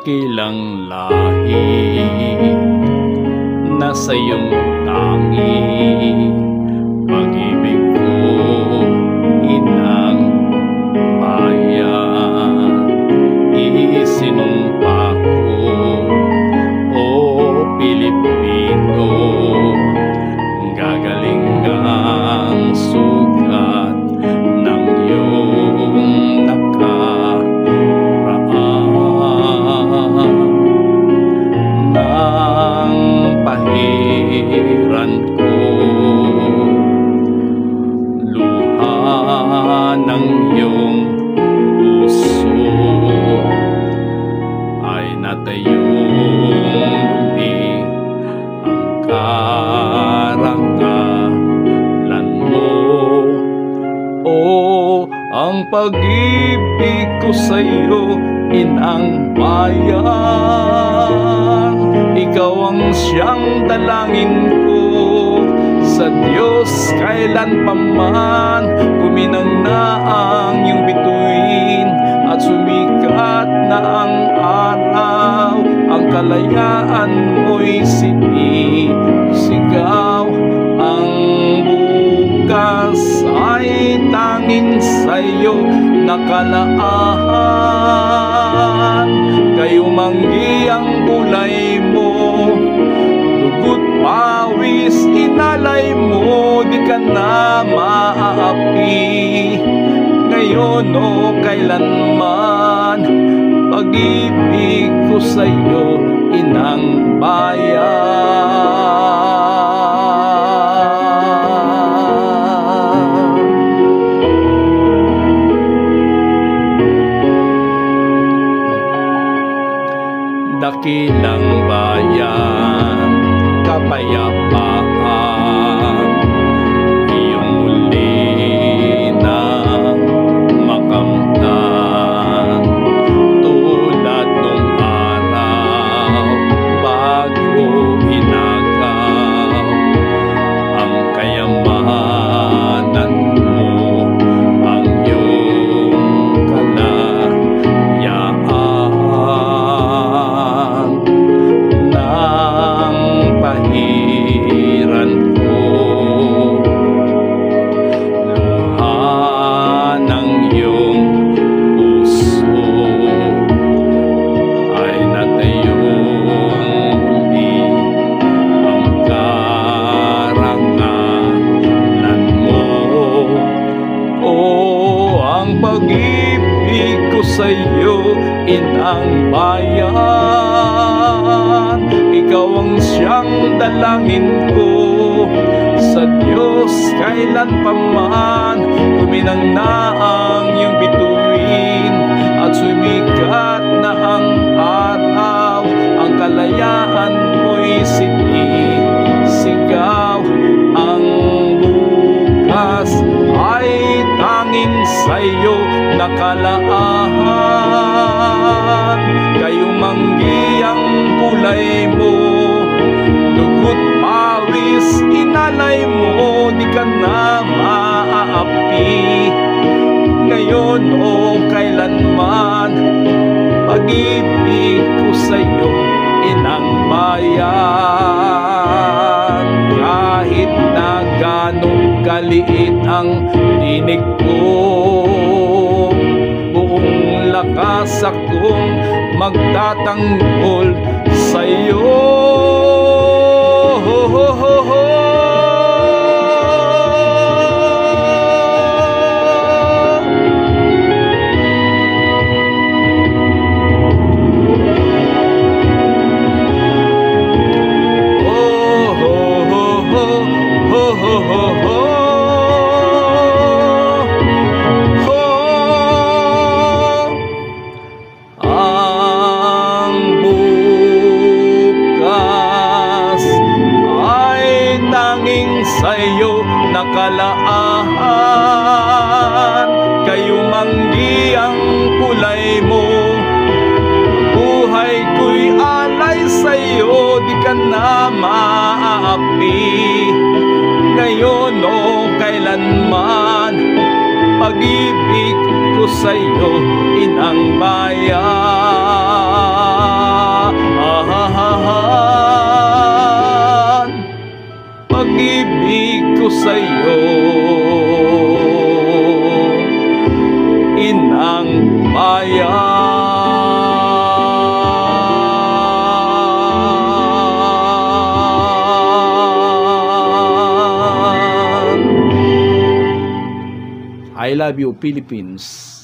dakilang lahi na sa iyong tangi pag-ibig ko, inang bayan. Isinumpa ko, o Pilipino, gagaling ang sugat ng iyong nakaraan. Nang pahiran ko luha ng iyong puso, ay natayong muli ang karangalan mo. O ang pag-ibig ko sa iyo, inang bayan. Ikaw ang siyang dalangin ko sa Diyos kailan pa man. Kuminang na ang iyong bituin at sumikat na ang araw. Ang kalayaan mo'y sinisigaw. Ang bukas ay tanging sa'yo nakalaan. Kayo manggi ang kulay mo, dugot pawis inalay mo, di ka na maaapi. Ngayon o kailanman, pag-ibig ko sa'yo, inang bayan. Dakilang bayan, kapayapaan, iyong muli na makamtan. Tulad nung araw bago inagaw, ang kayamanan mo, ang iyong kalayaan. Nang pahiran ko luha ng iyong puso, ay natayong muli ang karangalan mo. O ang pag-ibig ko sa iyo, inang bayan. Ikaw ang siyang dalangin ko sa Diyos kailan pa man. Kuminang na ang iyong bituin at sumikat na ang araw. Ang kalayaan mo'y sinisigaw. Ang bukas ay tanging sa'yo nakalaan. Kayo manggi ang kulay mo, dugot pawis inalay mo, di ka na maaapi. Ngayon o kailanman, pag-ibig ko sa'yo, inang bayan. Kahit na gano'ng kaliit ang tinig ko, buong lakas akong magtatanggol sa'yo. Sa'yo nakalaan. Kayo manggi ang kulay mo, buhay ko'y alay sa'yo, di ka na maaapi. Ngayon o kailanman, pag-ibig ko sa'yo, inang bayan. I love you, Philippines.